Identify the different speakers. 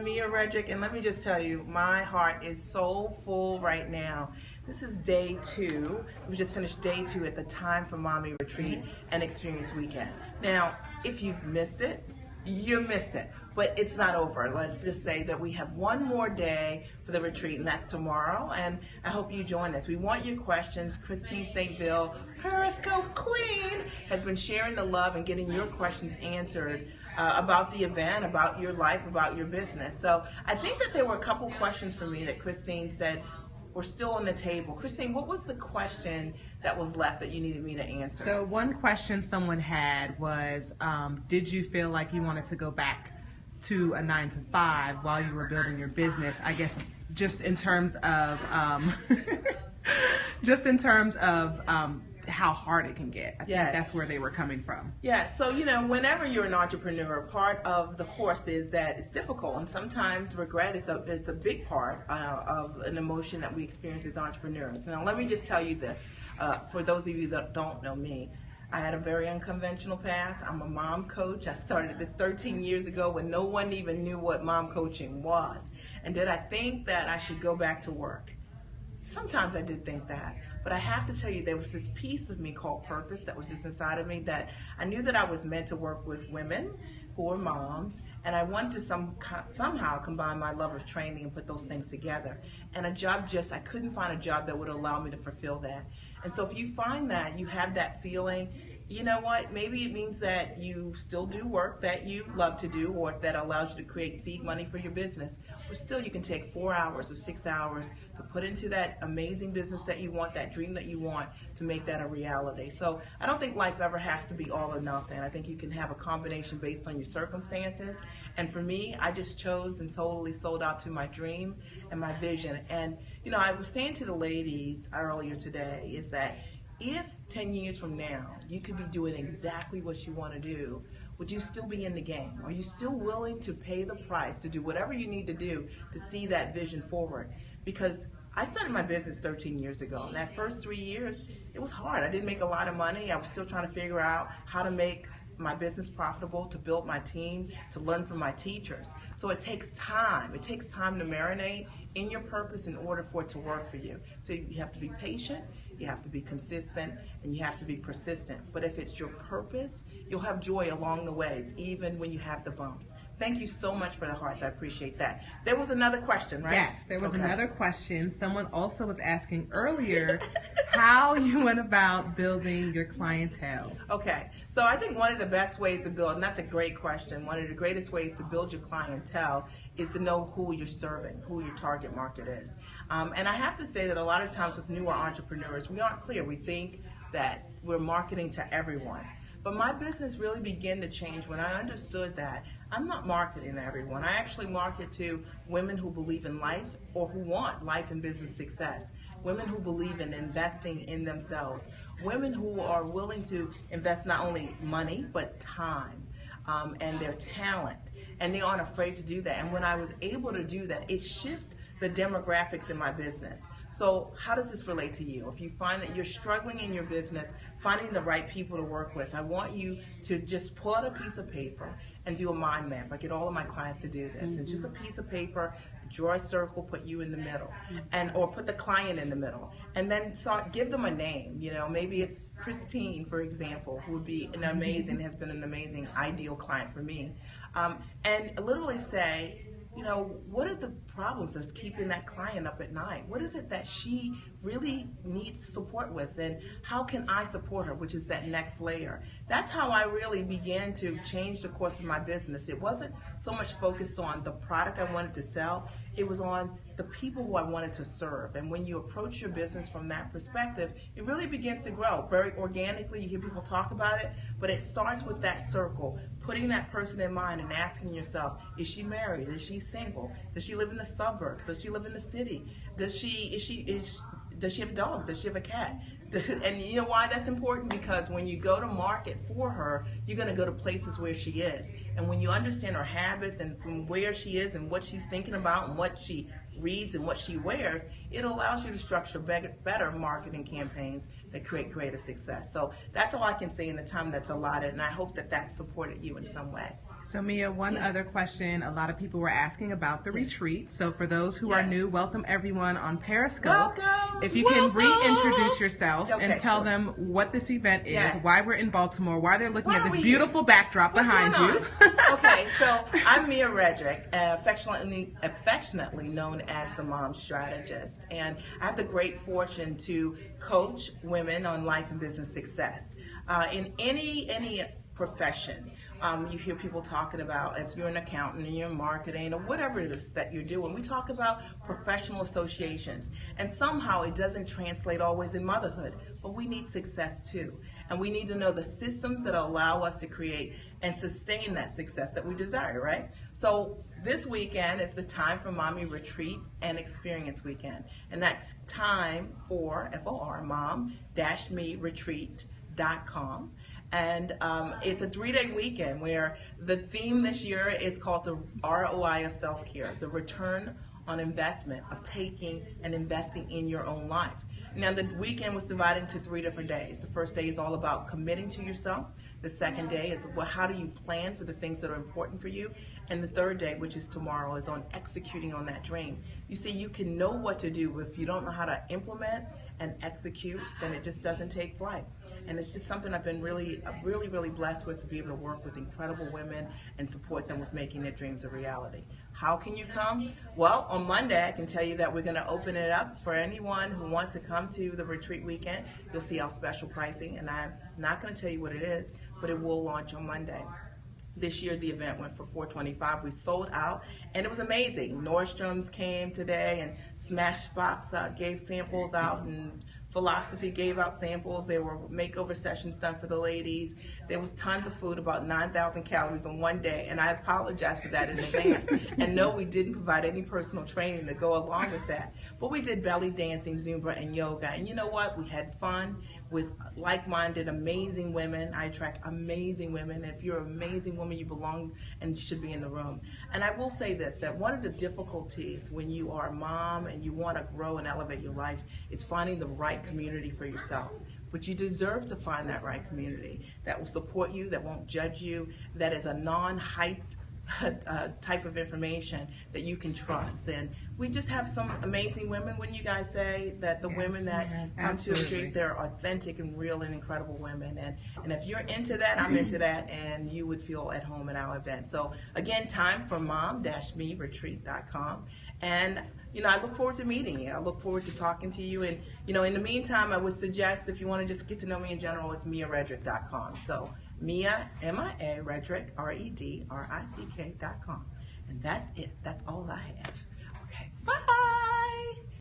Speaker 1: Mia Redrick, and let me just tell you, my heart is so full right now. This is day 2. We just finished day 2 at the Time for Mommy Retreat and Experience Weekend. Now, if you've missed it, you missed it, but it's not over. Let's just say that we have one more day for the retreat, and that's tomorrow, and I hope you join us. We want your questions. Christine St. Ville, Horoscope Queen, has been sharing the love and getting your questions answered about the event, about your life, about your business. So I think that there were a couple questions for me that Christine said were still on the table. Christine, what was the question that was left that you needed me to answer?
Speaker 2: So one question someone had was, did you feel like you wanted to go back to a 9-to-5 while you were building your business? I guess just in terms of how hard it can get. I think that's where they were coming from.
Speaker 1: Yeah, so whenever you're an entrepreneur, part of the course is that it's difficult, and sometimes regret is a big part of an emotion that we experience as entrepreneurs. Now, let me just tell you this, for those of you that don't know me, I had a very unconventional path. I'm a mom coach. I started this 13 years ago when no one even knew what mom coaching was. And did I think that I should go back to work? Sometimes I did think that. But I have to tell you, there was this piece of me called purpose that was just inside of me, that I knew that I was meant to work with women who were moms, and I wanted to somehow combine my love of training and put those things together. And I couldn't find a job that would allow me to fulfill that. And so if you find that, you have that feeling, you know what, maybe it means that you still do work that you love to do, or that allows you to create seed money for your business. But still, you can take 4 hours or 6 hours to put into that amazing business that you want, that dream that you want, to make that a reality. So I don't think life ever has to be all or nothing. I think you can have a combination based on your circumstances. And for me, I just chose and totally sold out to my dream and my vision. And I was saying to the ladies earlier today is that if 10 years from now you could be doing exactly what you want to do, would you still be in the game? Are you still willing to pay the price to do whatever you need to do to see that vision forward? Because I started my business 13 years ago, and that first 3 years, it was hard. I didn't make a lot of money. I was still trying to figure out how to make my business profitable, to build my team, to learn from my teachers. So it takes time. It takes time to marinate in your purpose in order for it to work for you. So you have to be patient, you have to be consistent, and you have to be persistent. But if it's your purpose, you'll have joy along the ways, even when you have the bumps. Thank you so much for the hearts. I appreciate that. There was another question, right?
Speaker 2: Yes, there was another question. Someone also was asking earlier how you went about building your clientele.
Speaker 1: Okay, so I think one of the best ways to build, and that's a great question, one of the greatest ways to build your clientele is to know who you're serving, who your target market is. And I have to say that a lot of times with newer entrepreneurs, we aren't clear. We think that we're marketing to everyone. But my business really began to change when I understood that I'm not marketing to everyone. I actually market to women who believe in life or who want life and business success, women who believe in investing in themselves, women who are willing to invest not only money but time and their talent, and they aren't afraid to do that. And when I was able to do that, it shifted the demographics in my business. So how does this relate to you? If you find that you're struggling in your business, finding the right people to work with, I want you to just pull out a piece of paper and do a mind map. I get all of my clients to do this. It's just a piece of paper, draw a circle, put you in the middle, or put the client in the middle, and then give them a name. Maybe it's Christine, for example, who would be has been an amazing, ideal client for me, and literally say, what are the problems that's keeping that client up at night? What is it that she really needs support with, and how can I support her, which is that next layer? That's how I really began to change the course of my business. It wasn't so much focused on the product I wanted to sell, it was on the people who I wanted to serve. And when you approach your business from that perspective, it really begins to grow very organically. You hear people talk about it, but it starts with that circle, putting that person in mind and asking yourself, is she married? Is she single? Does she live in the suburbs? Does she live in the city? Does she have a dog? Does she have a cat? And you know why that's important? Because when you go to market for her, you're going to go to places where she is. And when you understand her habits and where she is and what she's thinking about and what she reads and what she wears, it allows you to structure better marketing campaigns that create greater success. So that's all I can say in the time that's allotted, and I hope that that supported you in some way.
Speaker 2: So Mia, one
Speaker 1: Yes.
Speaker 2: other question. A lot of people were asking about the retreat. So for those who are
Speaker 1: Yes.
Speaker 2: new, welcome everyone on Periscope.
Speaker 1: Welcome.
Speaker 2: If you can
Speaker 1: Welcome.
Speaker 2: reintroduce yourself
Speaker 1: Okay,
Speaker 2: and tell
Speaker 1: sure.
Speaker 2: them what this event is,
Speaker 1: Yes.
Speaker 2: why we're in Baltimore, why they're looking
Speaker 1: Why
Speaker 2: at
Speaker 1: are
Speaker 2: this
Speaker 1: we
Speaker 2: beautiful backdrop
Speaker 1: What's
Speaker 2: behind
Speaker 1: going
Speaker 2: you.
Speaker 1: on? Okay, so I'm Mia Redrick, affectionately known as the Mom Strategist, and I have the great fortune to coach women on life and business success. In any profession, you hear people talking about, if you're an accountant and you're in marketing or whatever it is that you're doing, we talk about professional associations, and somehow it doesn't translate always in motherhood, but we need success too, and we need to know the systems that allow us to create and sustain that success that we desire, right? So this weekend is the Time for Mommy Retreat and Experience Weekend, and that's time for FOR, mom-me-retreat.com. And it's a 3-day weekend where the theme this year is called the ROI of self-care, the return on investment of taking and investing in your own life. Now, the weekend was divided into 3 different days. The first day is all about committing to yourself. The second day is, well, how do you plan for the things that are important for you? And the third day, which is tomorrow, is on executing on that dream. You see, you can know what to do, but if you don't know how to implement and execute, then it just doesn't take flight. And it's just something I've been really blessed with, to be able to work with incredible women and support them with making their dreams a reality. How can you come? Well, on Monday, I can tell you that we're going to open it up for anyone who wants to come to the retreat weekend. You'll see our special pricing, and I'm not going to tell you what it is, but it will launch on Monday. This year, the event went for $425. We sold out, and it was amazing. Nordstrom's came today, and Smashbox gave samples out, and Philosophy gave out samples. There were makeover sessions done for the ladies. There was tons of food, about 9,000 calories on one day, and I apologize for that in advance. And no, we didn't provide any personal training to go along with that. But we did belly dancing, Zumba, and yoga. And you know what? We had fun with like-minded, amazing women. I attract amazing women. If you're an amazing woman, you belong and you should be in the room. And I will say this, that one of the difficulties when you are a mom and you want to grow and elevate your life is finding the right community for yourself. But you deserve to find that right community that will support you, that won't judge you, that is a non-hyped type of information that you can trust. And we just have some amazing women. Wouldn't you guys say that the women that come to the retreat, they're authentic and real and incredible women? And if you're into that, I'm into that, and you would feel at home at our event. So again, time for mom-me-retreat.com. And I look forward to meeting you. I look forward to talking to you. And in the meantime, I would suggest, if you want to just get to know me in general, it's miaredrick.com. So Mia, M-I-A, Redrick, R-E-D-R-I-C-K.com. And that's it. That's all I have.